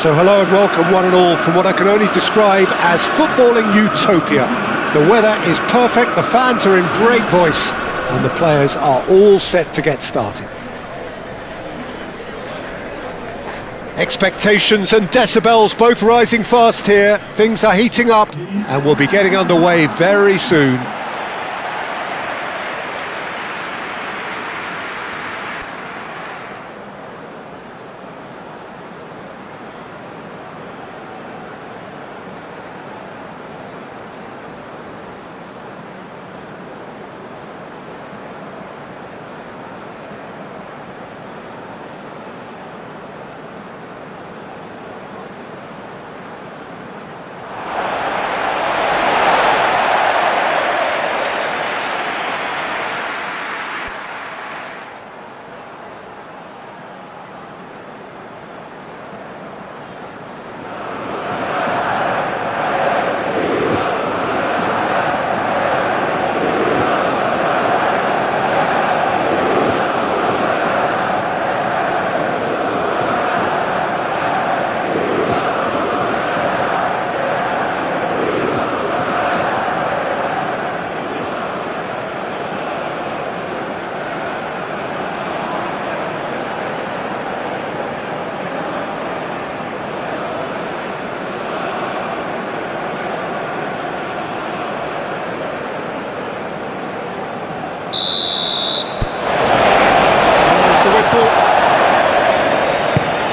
So hello and welcome one and all from what I can only describe as footballing utopia. The weather is perfect, the fans are in great voice, and the players are all set to get started. Expectations and decibels both rising fast here. Things are heating up and we'll be getting underway very soon.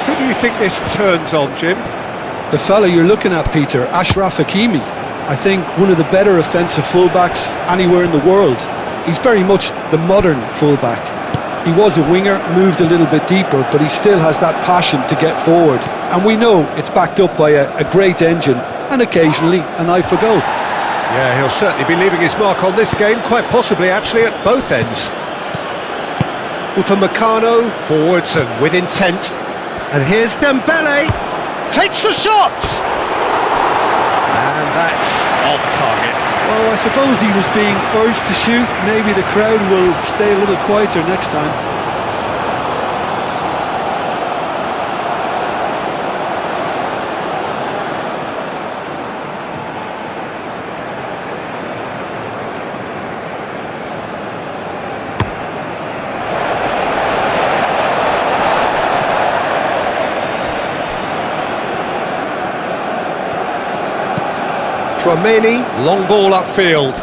Who do you think this turns on, Jim? The fella you're looking at, Peter, Ashraf Hakimi. I think one of the better offensive fullbacks anywhere in the world. He's very much the modern fullback. He was a winger, moved a little bit deeper, but he still has that passion to get forward. And we know it's backed up by a great engine and occasionally an eye for goal. Yeah, he'll certainly be leaving his mark on this game, quite possibly actually at both ends. Upamecano, forwards and with intent. And here's Dembele, takes the shot! And that's off target. Well, I suppose he was being urged to shoot. Maybe the crowd will stay a little quieter next time. Tchouaméni, long ball upfield.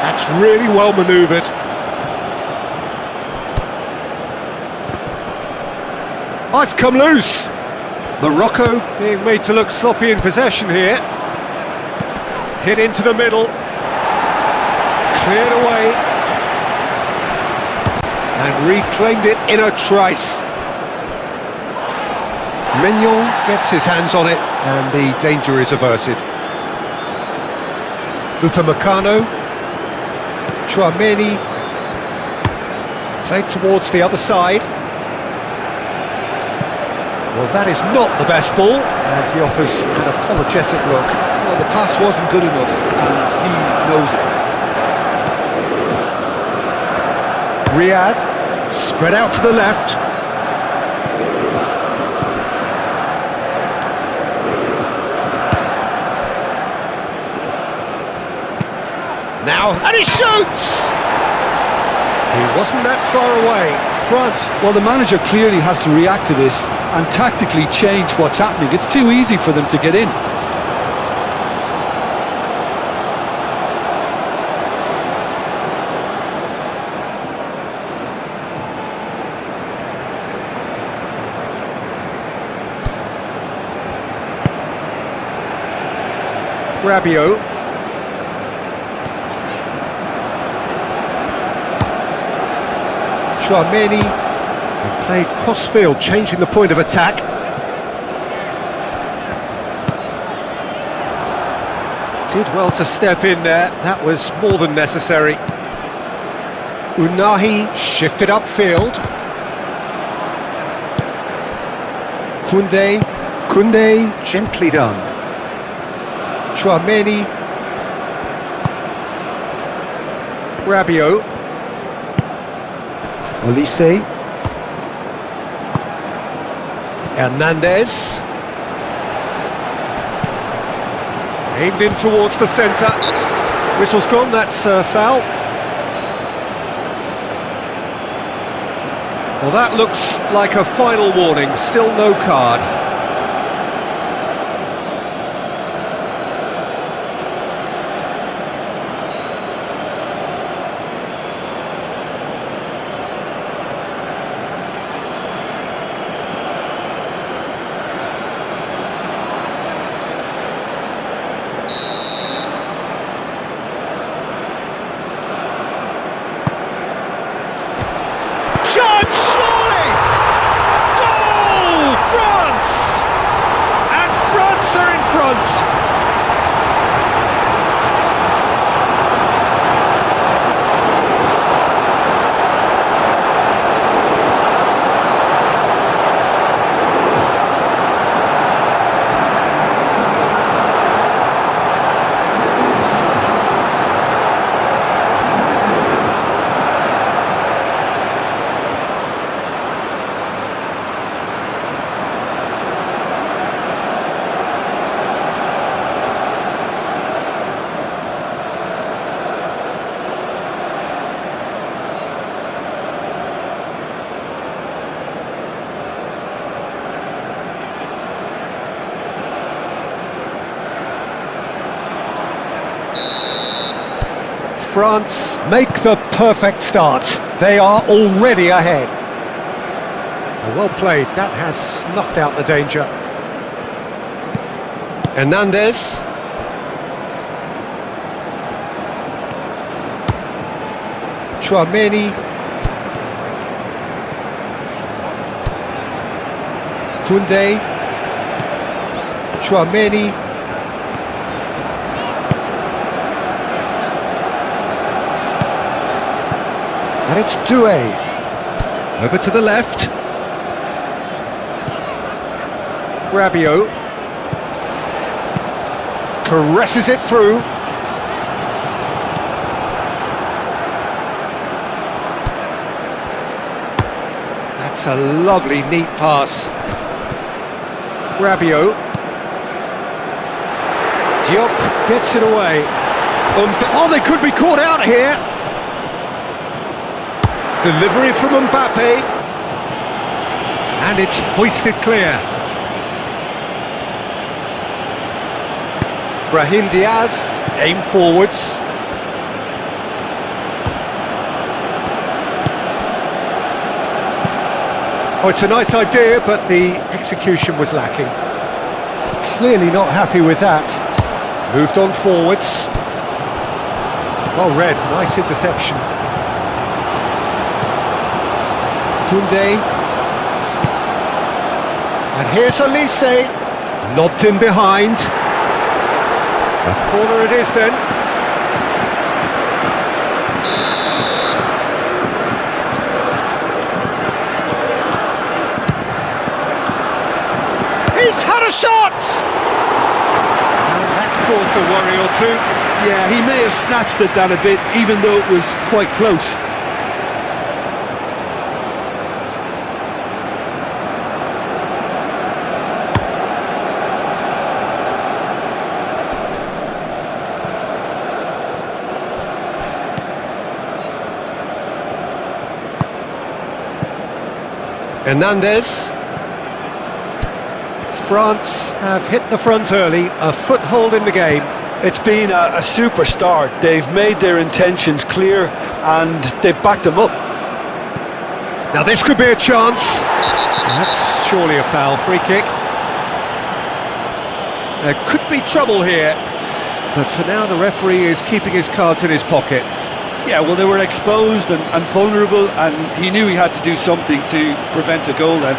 That's really well manoeuvred. Oh, it's come loose. Morocco being made to look sloppy in possession here. Hit into the middle. Cleared away. And reclaimed it in a trice. Mignon gets his hands on it and the danger is averted. Upamecano, Tchouaméni, played towards the other side. Well, that is not the best ball, and he offers an apologetic look. Well, the pass wasn't good enough, and he knows it. Riyad, spread out to the left. Now, and he shoots! He wasn't that far away. France, well, the manager clearly has to react to this and tactically change what's happening. It's too easy for them to get in. Rabiot. Tchouaméni, and played cross-field, changing the point of attack. Did well to step in there, that was more than necessary. Unahi shifted upfield. Koundé, gently done. Tchouaméni. Rabiot. Olise. Hernandez. Aimed in towards the centre. Whistle's gone, that's a foul. Well, that looks like a final warning, still no card. Shot, surely! Goal! France! And France are in front. France make the perfect start. They are already ahead. Well played, that has snuffed out the danger. Hernandez. Chouameni. Koundé. Chouameni. And it's Doué. Over to the left. Rabiot. Caresses it through. That's a lovely, neat pass. Rabiot. Diop gets it away. Oh, they could be caught out here. Delivery from Mbappe. And it's hoisted clear. Brahim Diaz, aim forwards. Oh, it's a nice idea, but the execution was lacking. Clearly not happy with that. Moved on forwards. Well read, nice interception. Koundé. And here's Olise. Lobbed in behind. A corner it is then. He's had a shot! And that's caused a worry or two. Yeah, he may have snatched at that a bit, even though it was quite close. Hernandez. France have hit the front early, a foothold in the game. It's been a super start. They've made their intentions clear and they've backed them up. Now this could be a chance. That's surely a foul, free kick. There could be trouble here, but for now the referee is keeping his cards in his pocket. Yeah, well, they were exposed and vulnerable, and he knew he had to do something to prevent a goal then.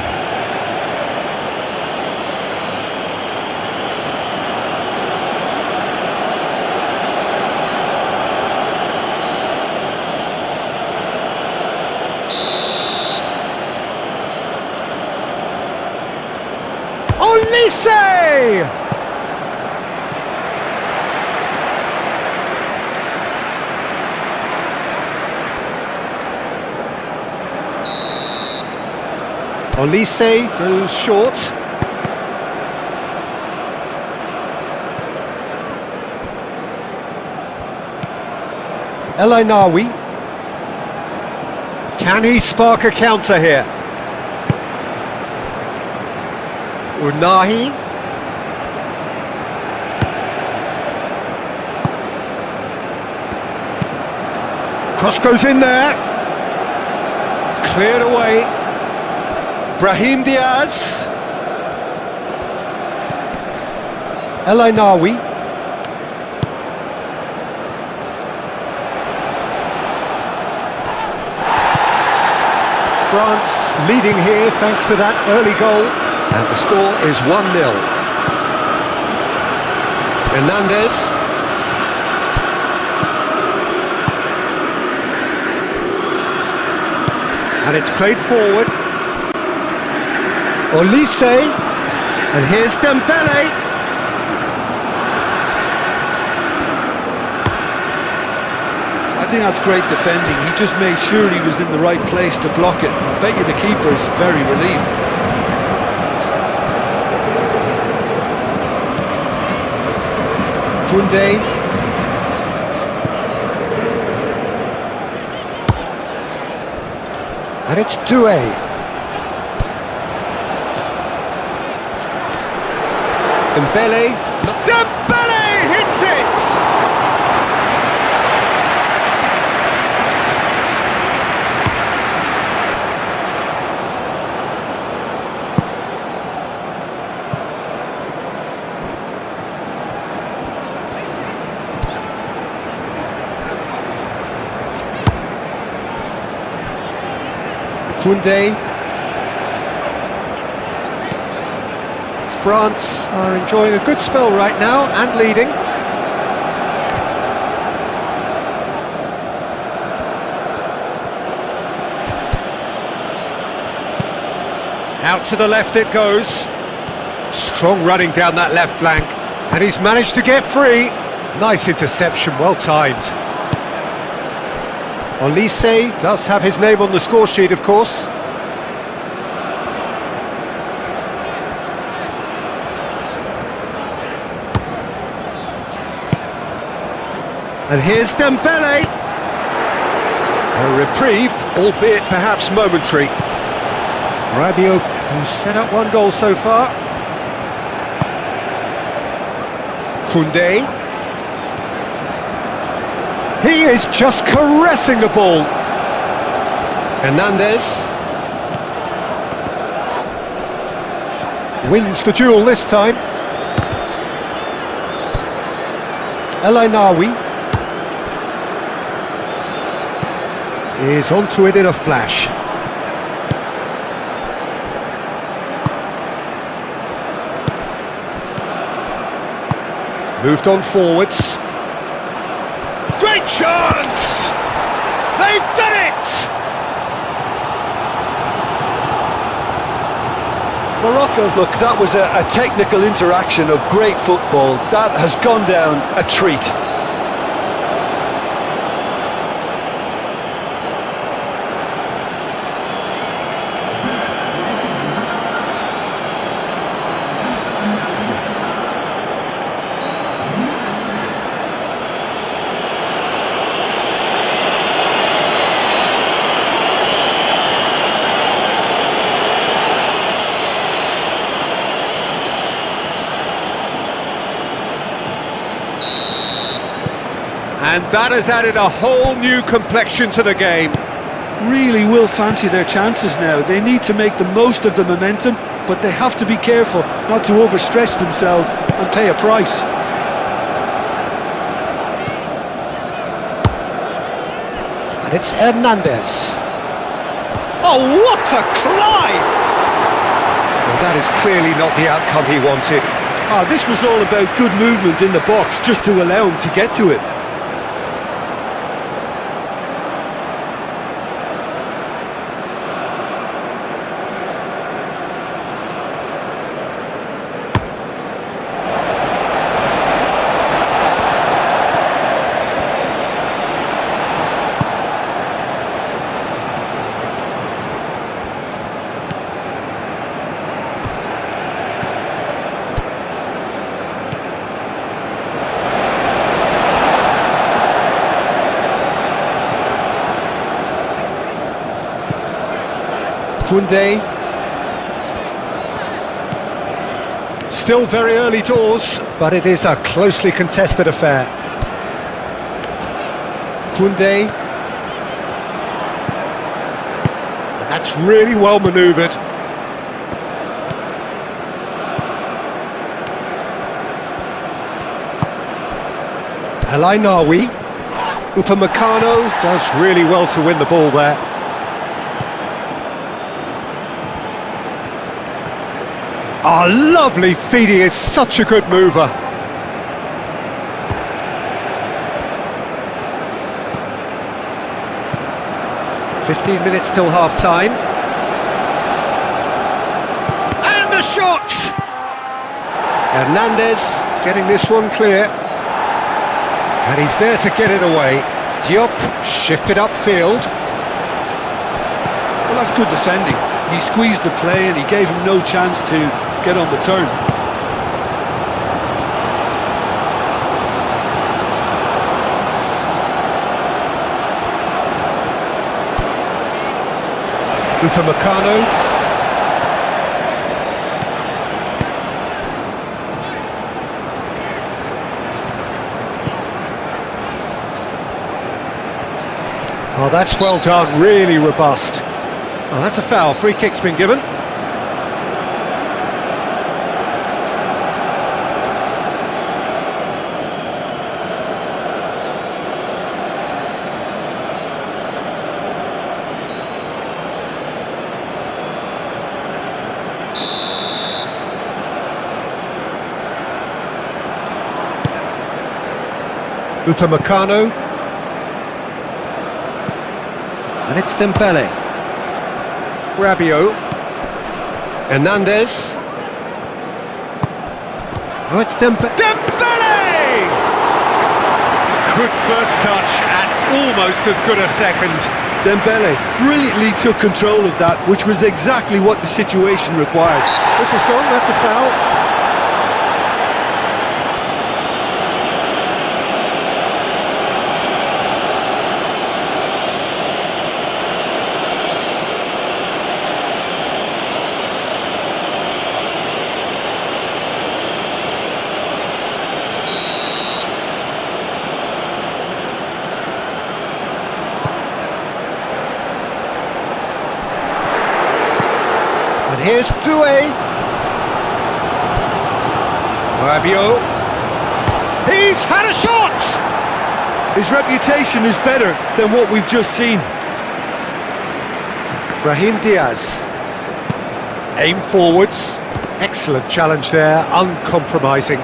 Olise! Olise goes short. El Ainawi. Can he spark a counter here? Unahi. Cross goes in there. Cleared away. Brahim Diaz. El Ainawi. France leading here thanks to that early goal. And the score is 1-0. Hernandez. And it's played forward. Olise. And here's Dembele. I think that's great defending. He just made sure he was in the right place to block it. I bet you the keeper's very relieved. Koundé. And it's Doué. Dembele. Dembele hits it! Koundé. France are enjoying a good spell right now and leading. Out to the left it goes. Strong running down that left flank. And he's managed to get free. Nice interception, well timed. Olise does have his name on the score sheet, of course. And here's Dembele. A reprieve, albeit perhaps momentary. Rabiot, who's set up one goal so far. Koundé. He is just caressing the ball. Hernandez. Wins the duel this time. El Ainawi is onto it in a flash. Moved on forwards. Great chance! They've done it! Morocco, look, that was a technical interaction of great football. That has gone down a treat. And that has added a whole new complexion to the game. Really will fancy their chances now. They need to make the most of the momentum, but they have to be careful not to overstretch themselves and pay a price. And it's Hernandez. Oh, what a climb! Well, that is clearly not the outcome he wanted. This was all about good movement in the box just to allow him to get to it. Koundé. Still very early doors, but it is a closely contested affair. Koundé. And that's really well manoeuvred. Nawi. Upamecano does really well to win the ball there. Oh, lovely feed, he is such a good mover. "15 minutes till half-time. And the shot! Hernandez getting this one clear. And he's there to get it away. Diop shifted upfield. Well, that's good defending. He squeezed the play and he gave him no chance to get on the turn. Upamecano. Oh, that's well done, really robust. Oh, that's a foul, free kick's been given. Upamecano. And it's Dembele. Rabiot. Hernandez. Oh, it's Dembele! Good first touch and almost as good a second. Dembele brilliantly took control of that, which was exactly what the situation required. This is gone, that's a foul. And here's Doué. Rabiot. He's had a shot! His reputation is better than what we've just seen. Brahim Diaz. Aim forwards. Excellent challenge there, uncompromising.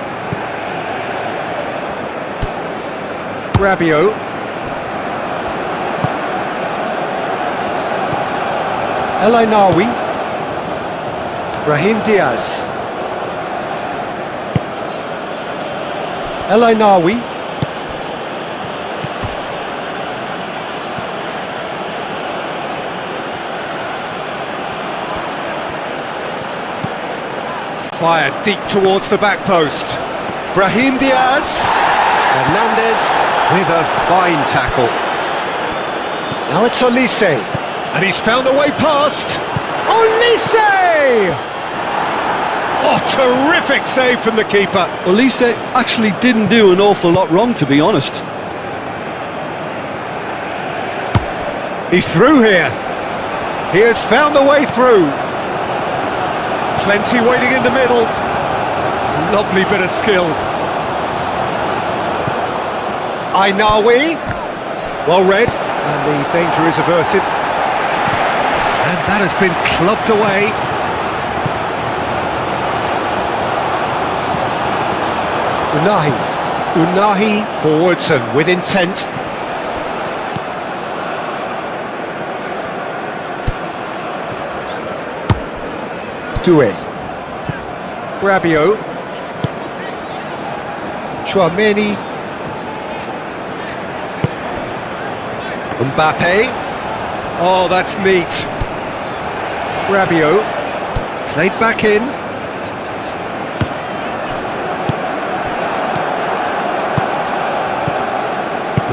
Rabiot. Nawi. Brahim Diaz. Nawi. Fired deep towards the back post. Brahim Diaz. Hernandez with a fine tackle. Now it's Olise. And he's found a way past. Olise! Oh, terrific save from the keeper. Olise actually didn't do an awful lot wrong, to be honest. He's through here. He has found a way through. Plenty waiting in the middle. Lovely bit of skill. Nawi. Well read, and the danger is averted. And that has been clubbed away. Unahi forwards and with intent. Doué. Rabiot. Chouameni. Mbappe. Oh, that's neat. Rabiot. Played back in.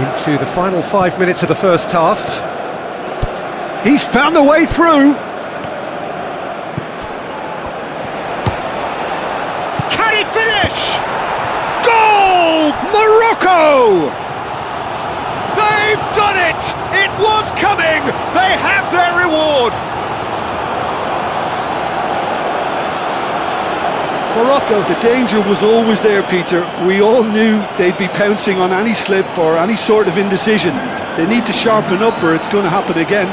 Into the final 5 minutes of the first half. He's found a way through. Morocco! They've done it! It was coming! They have their reward! Morocco, the danger was always there, Peter. We all knew they'd be pouncing on any slip or any sort of indecision. They need to sharpen up or it's going to happen again.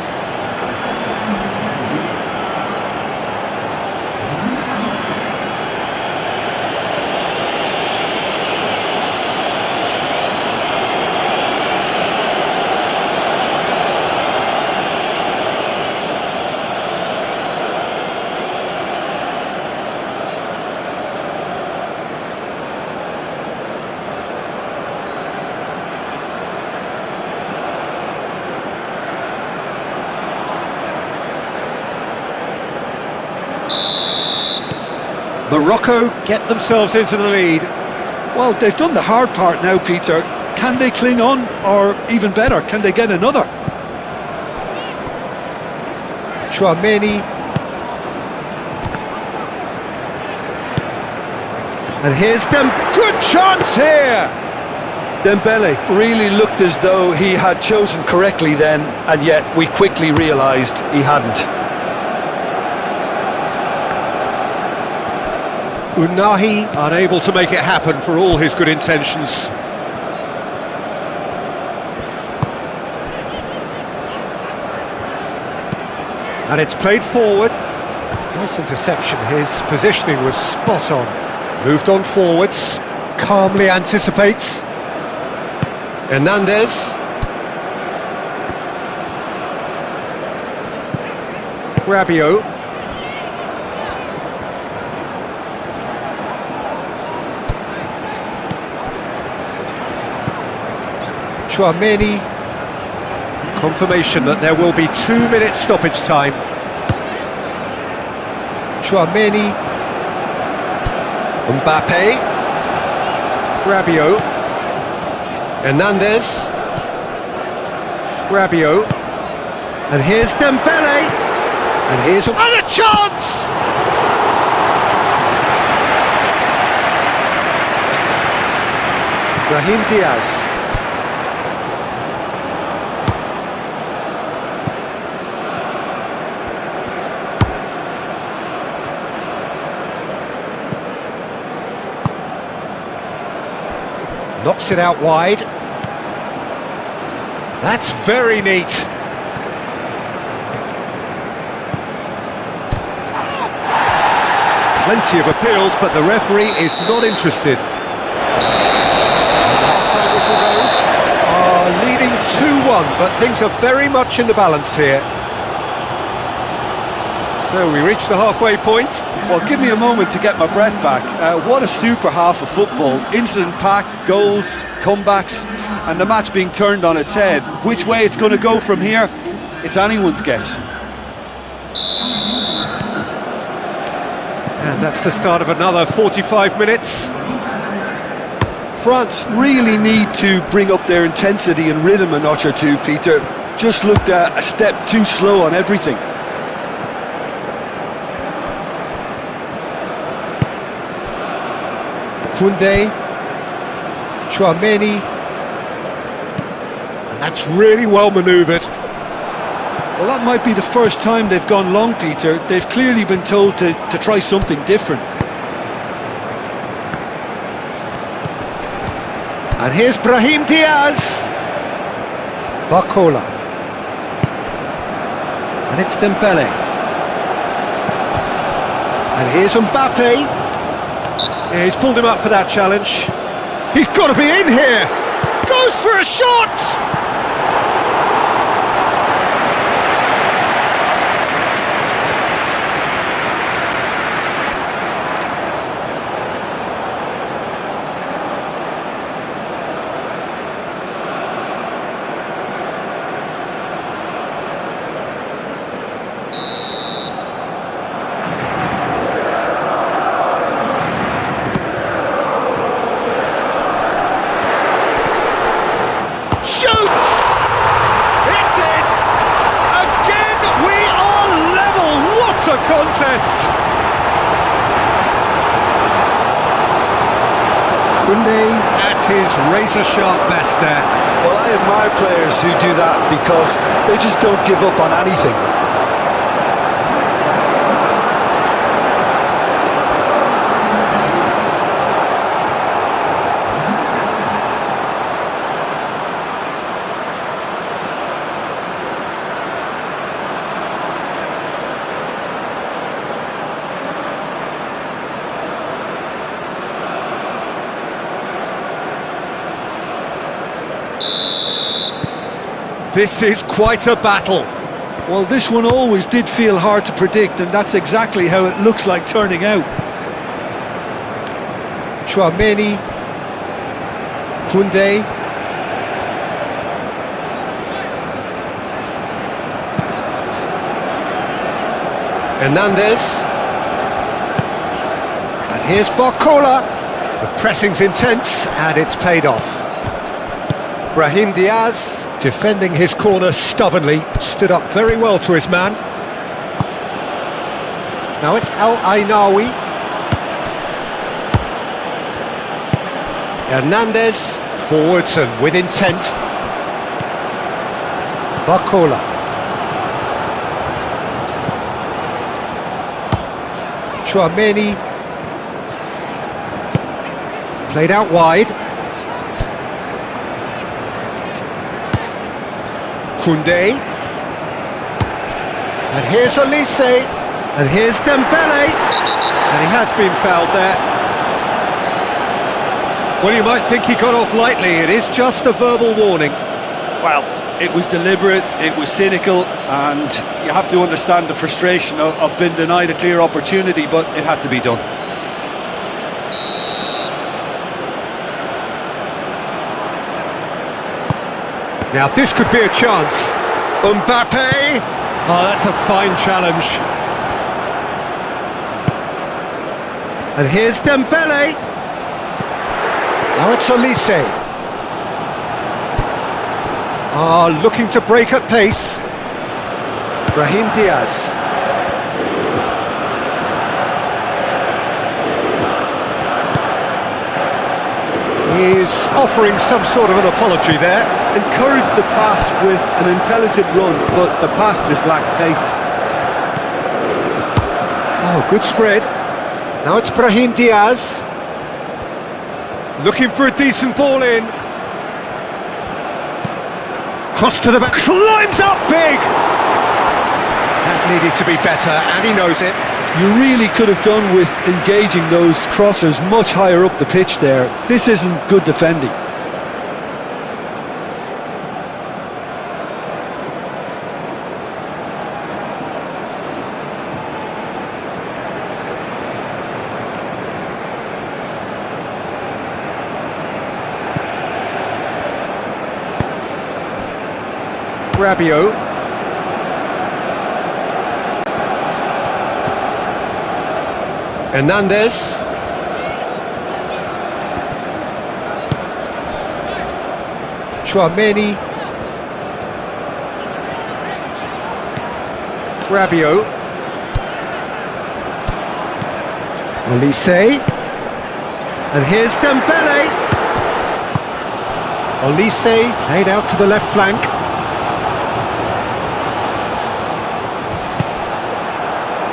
Morocco get themselves into the lead. Well, they've done the hard part now, Peter. Can they cling on, or even better, can they get another? Chouameni. And here's them. Good chance here! Dembele really looked as though he had chosen correctly then, and yet we quickly realised he hadn't. Unahi unable to make it happen for all his good intentions. And it's played forward. Nice interception. His positioning was spot on. Moved on forwards. Calmly anticipates. Hernandez. Rabiot. Chouameni. Confirmation that there will be 2 minutes stoppage time. Chouameni. Mbappe. Rabiot. Hernandez. Rabiot. And here's Dembele. And here's a chance! Brahim Diaz. Knocks it out wide. That's very neat. Plenty of appeals, but the referee is not interested. Half-time whistle goes. Leading 2-1, but things are very much in the balance here. So we reach the halfway point. Well, give me a moment to get my breath back. What a super half of football. Incident-packed, goals, comebacks, and the match being turned on its head. Which way it's going to go from here, it's anyone's guess. And that's the start of another 45 minutes. France really need to bring up their intensity and rhythm a notch or two, Peter. Just looked a step too slow on everything. Koundé, Chouameni, and that's really well manoeuvred. Well, that might be the first time they've gone long, Peter. They've clearly been told to try something different. And here's Brahim Diaz. Barcola. And it's Dembele. And here's Mbappe. Yeah, he's pulled him up for that challenge. He's got to be in here! Goes for a shot! Contest. Koundé at his razor-sharp best there. Well, I admire players who do that because they just don't give up on anything. This is quite a battle. Well, this one always did feel hard to predict, and that's exactly how it looks like turning out. Chouameni, Koundé, Hernandez, and here's Barcola. The pressing's intense and it's paid off. Brahim Diaz, defending his corner stubbornly, stood up very well to his man. Now it's Al-Ainawi. Hernandez, forwards and with intent. Barcola. Chouameni. Played out wide. Koundé, and here's Elise, and here's Dembele, and he has been fouled there. Well, you might think he got off lightly, it is just a verbal warning. Well, it was deliberate, it was cynical, and you have to understand the frustration of being denied a clear opportunity, but it had to be done. Now this could be a chance. Mbappe! Oh, that's a fine challenge. And here's Dembele. Now it's Elise. Looking to break at pace. Brahim Diaz. He's offering some sort of an apology there. Encouraged the pass with an intelligent run, but the pass just lacked pace. Oh, good spread. Now it's Brahim Diaz. Looking for a decent ball in. Cross to the back, climbs up big! That needed to be better, and he knows it. You really could have done with engaging those crossers much higher up the pitch there. This isn't good defending. Rabiot. Hernandez. Chouameni. Rabiot. Elise. And here's Dembele. Elise played out to the left flank.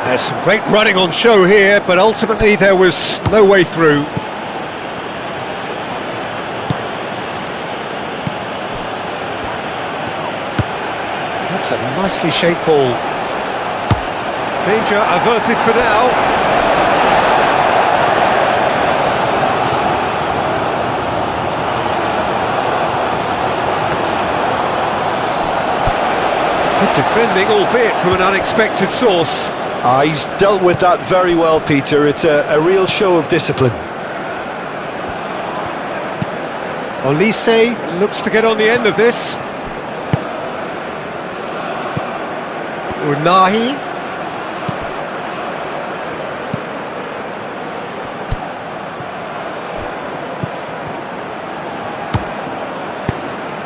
There's some great running on show here, but ultimately there was no way through. That's a nicely shaped ball. Danger averted for now. Good defending, albeit from an unexpected source. He's dealt with that very well, Peter. It's a real show of discipline. Elise looks to get on the end of this. Unahi.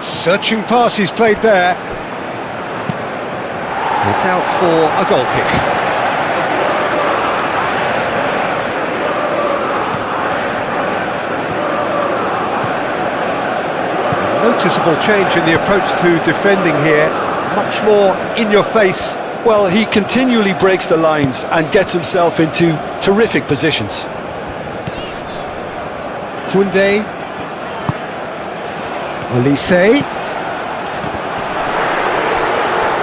Searching pass he's played there. It's out for a goal kick. noticeable change in the approach to defending here. Much more in your face. Well, he continually breaks the lines and gets himself into terrific positions. Koundé. Olise.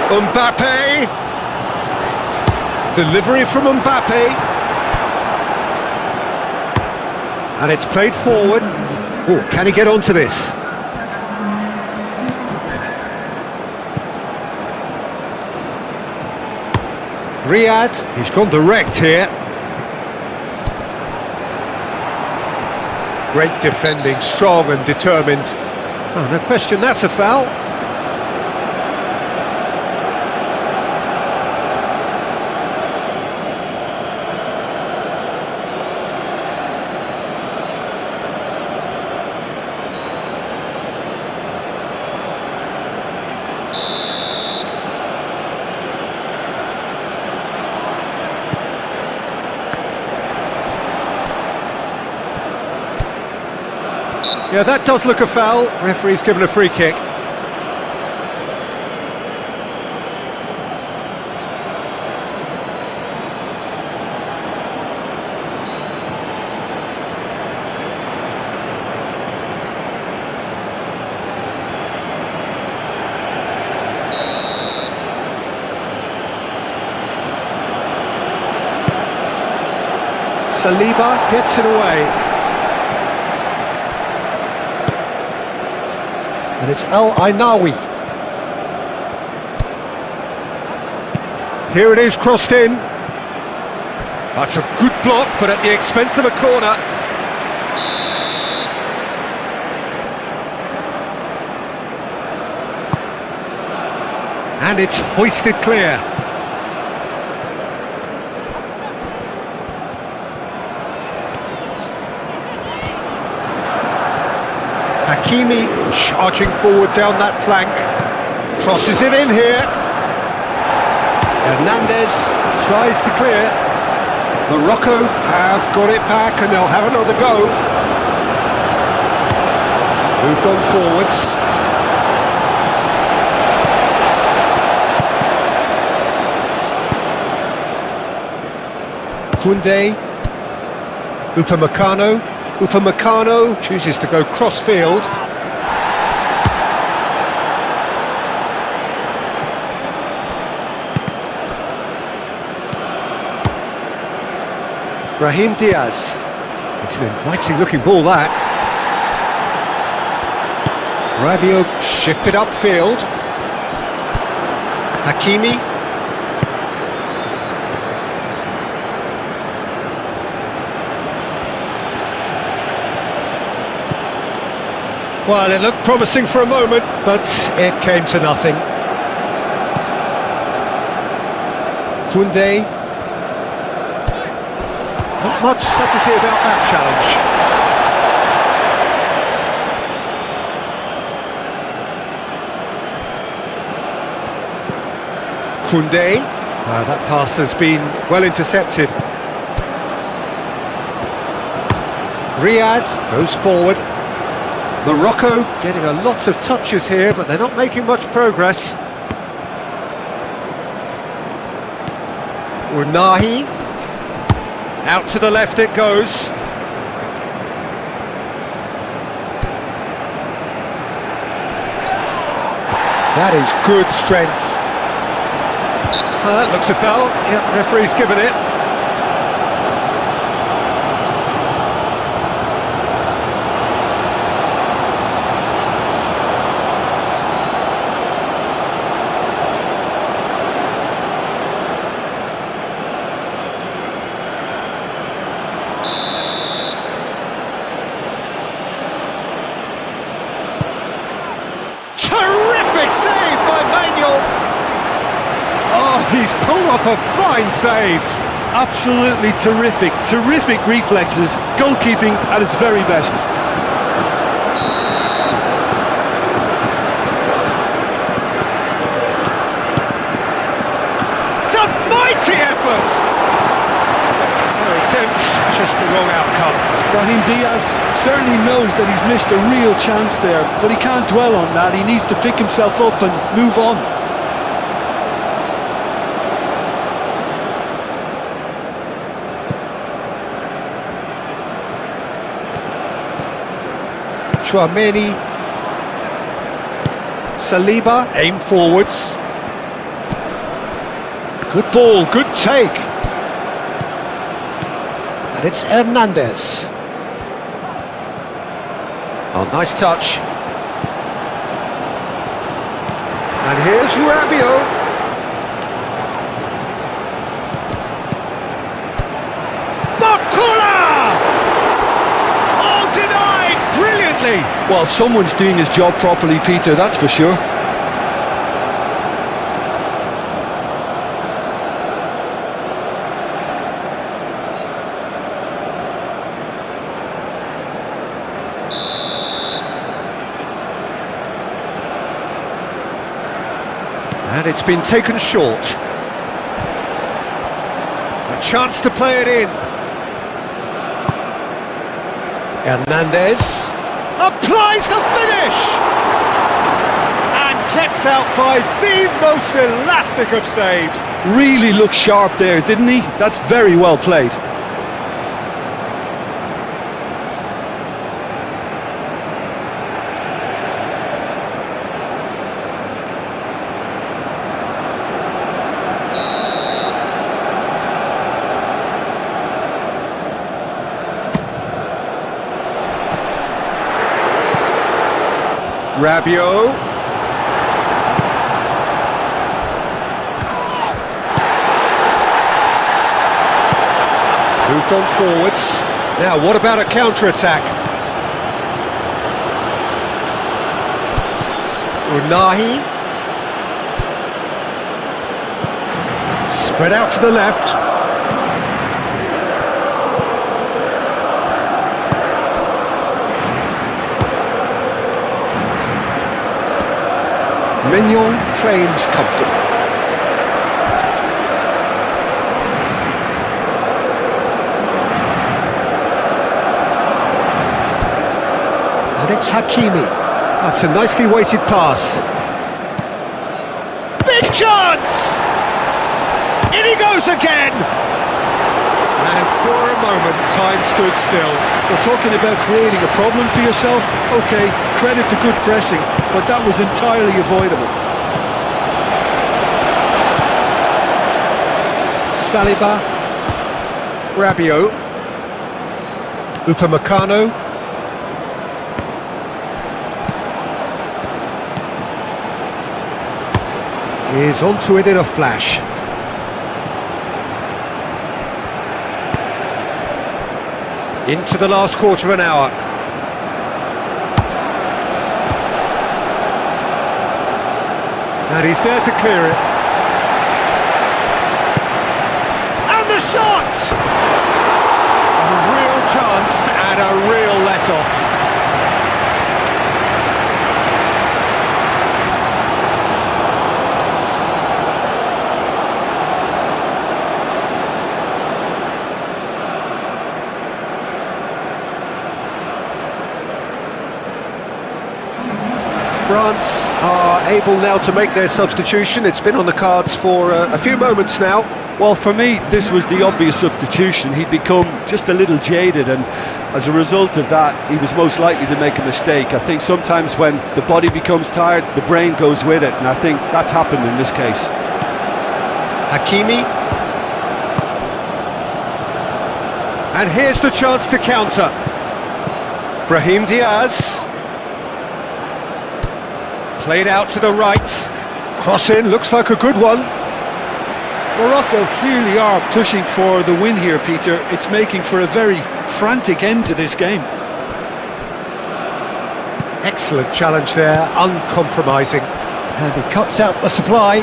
Mbappe. Delivery from Mbappe. And it's played forward. Oh, can he get onto this? Riyad, he's gone direct here. Great defending, strong and determined. Oh, no question, that's a foul. Yeah, that does look a foul. Referee's given a free kick. Saliba gets it away. And it's El Ainawi. Here it is, crossed in. That's a good block, but at the expense of a corner. And it's hoisted clear. Hakimi charging forward down that flank. Crosses it in here. Hernandez tries to clear. Morocco have got it back and they'll have another go. Moved on forwards. Koundé. Upamecano chooses to go cross-field. Brahim Diaz. It's an inviting-looking ball, that. Rabiot shifted upfield. Hakimi. Well, it looked promising for a moment, but it came to nothing. Koundé. Not much subtlety about that challenge. Koundé. That pass has been well intercepted. Riyad goes forward. Morocco getting a lot of touches here, but they're not making much progress. Unahi. Out to the left it goes. That is good strength. That looks a foul. Yep, referee's given it. Terrific save by Manuel. Oh, he's pulled off a fine save. Absolutely terrific, terrific reflexes, goalkeeping at its very best. It's a mighty effort. Oh, it's attempts, just the wrong outcome. Brahim Diaz certainly knows that he's missed a real chance there, but he can't dwell on that. He needs to pick himself up and move on. Chouameni, Saliba, aim forwards. Good ball, good take. And it's Hernandez. Oh, nice touch. And here's Rabiot. Well, someone's doing his job properly, Peter, that's for sure. And it's been taken short. A chance to play it in. Hernandez applies the finish! And kept out by the most elastic of saves. Really looked sharp there, didn't he? That's very well played. Rabiot. Moved on forwards. Now, what about a counter-attack? Unahi. Spread out to the left. Mignon claims comfortable. And it's Hakimi. That's a nicely weighted pass. Big chance! In he goes again! And for a moment, time stood still. We're talking about creating a problem for yourself. OK, credit to good pressing, but that was entirely avoidable. Saliba, Rabiot, Upamecano, is onto it in a flash. Into the last quarter of an hour. And he's there to clear it. And the shot! A real chance and a real let-off. France are able now to make their substitution. It's been on the cards for a few moments now. Well, for me, this was the obvious substitution. He'd become just a little jaded, and as a result of that, he was most likely to make a mistake. I think sometimes when the body becomes tired, the brain goes with it, and I think that's happened in this case. Hakimi. And here's the chance to counter. Brahim Diaz. Played out to the right. Cross in, looks like a good one. Morocco clearly are pushing for the win here, Peter. It's making for a very frantic end to this game. Excellent challenge there, uncompromising. And he cuts out the supply.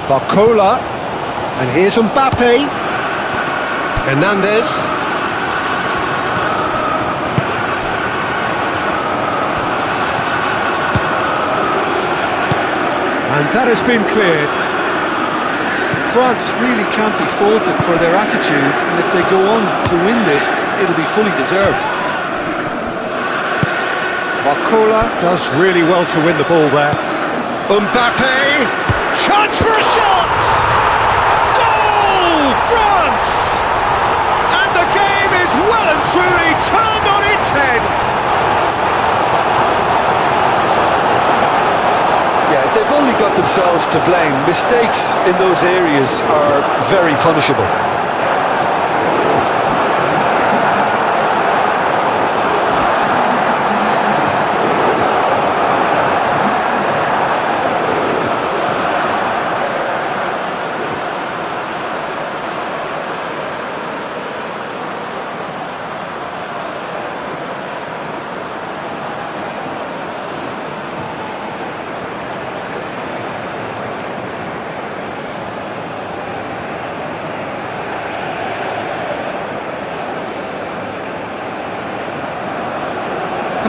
Barcola. And here's Mbappe. Hernandez. And that has been cleared. France really can't be faulted for their attitude, and if they go on to win this, it'll be fully deserved. Barcola does really well to win the ball there. Mbappe, chance for a shot! Goal, France! And the game is well and truly turned on its head. Yeah, they've only got themselves to blame. Mistakes in those areas are very punishable.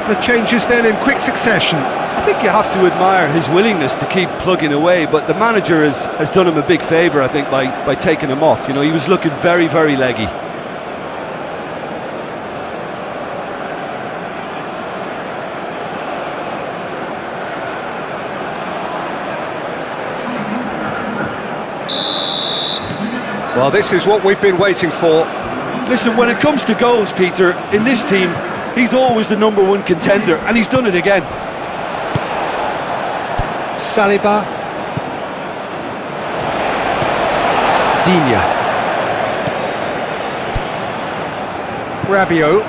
Couple of changes then in quick succession. I think you have to admire his willingness to keep plugging away, but the manager has done him a big favour, I think, by taking him off. You know, he was looking very, very leggy. Well, this is what we've been waiting for. Listen, when it comes to goals, Peter, in this team, he's always the #1 contender, and he's done it again. Saliba. Digne. Rabiot.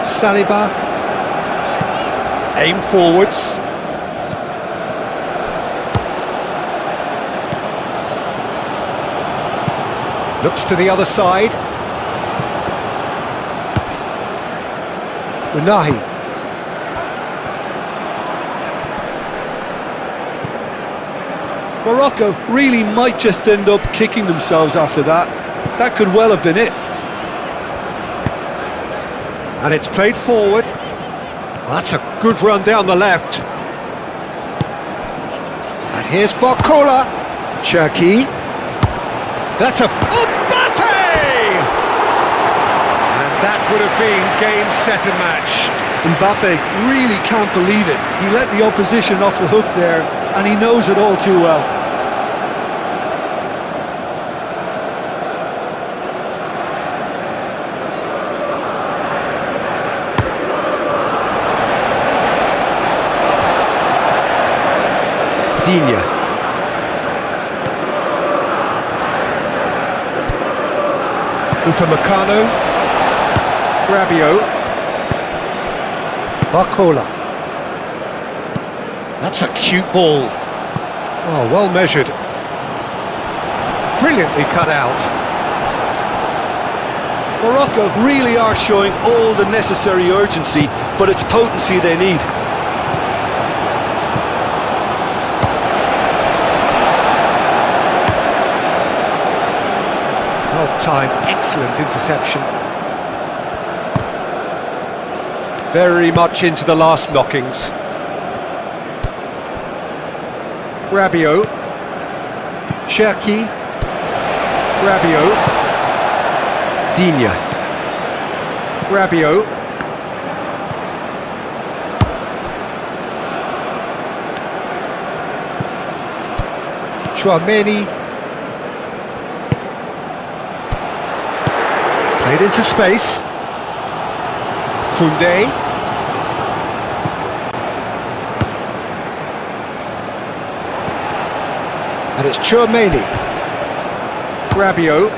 Saliba. Aim forwards. Looks to the other side. Unahi. Morocco really might just end up kicking themselves after that. That could well have been it. And it's played forward. Well, that's a good run down the left. And here's Barcola. Cherki. That's a... Mbappe! And that would have been game, set and match. Mbappe really can't believe it. He let the opposition off the hook there, and he knows it all too well. Digne. Upamecano. Rabiot. Barcola. That's a cute ball. Oh, well measured. Brilliantly cut out. Morocco really are showing all the necessary urgency, but it's potency they need. Well timed, excellent interception. Very much into the last knockings. Rabiot. Cherki. Rabiot. Digne. Rabiot. Chouameni. Played into space. Koundé. And it's Chouameni. Rabiot.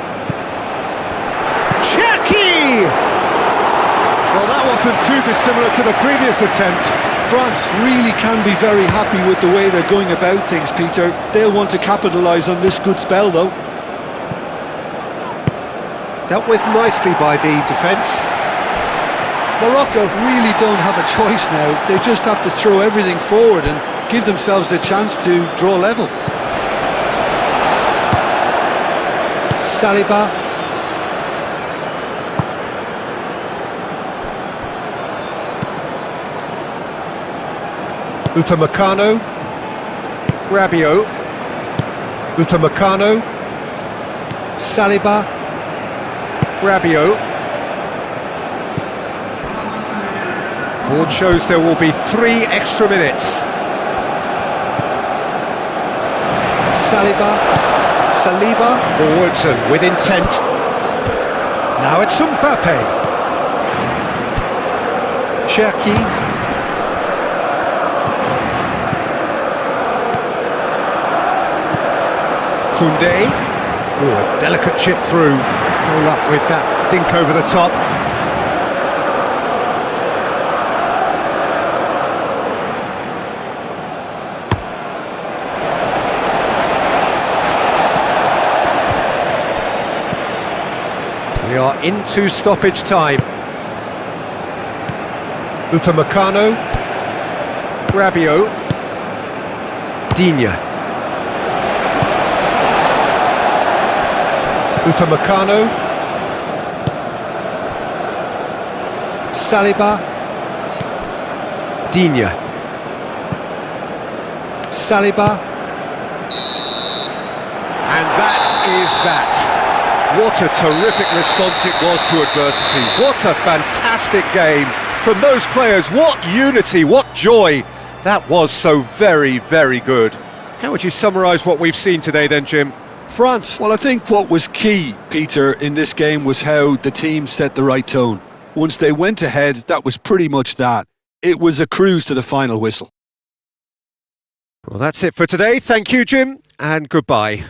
Cherki! Well, that wasn't too dissimilar to the previous attempt. France really can be very happy with the way they're going about things, Peter. They'll want to capitalise on this good spell, though. Dealt with nicely by the defence. Morocco really don't have a choice now. They just have to throw everything forward and give themselves a chance to draw level. Saliba. Upamecano. Rabiot. Upamecano. Saliba. Rabiot. Board shows there will be 3 extra minutes. Saliba forwards and with intent. Now it's Mbappe. Cherki. Koundé. Oh, a delicate chip through. All up with that dink over the top. We are into stoppage time. Upamecano. Rabiot. Digne. Upamecano. Saliba. Digne. Saliba. And that is that. What a terrific response it was to adversity. What a fantastic game from those players. What unity, what joy. That was so very, very good. How would you summarise what we've seen today then, Jim? France. Well, I think what was key, Peter, in this game was how the team set the right tone. Once they went ahead, that was pretty much that. It was a cruise to the final whistle. Well, that's it for today. Thank you, Jim, and goodbye.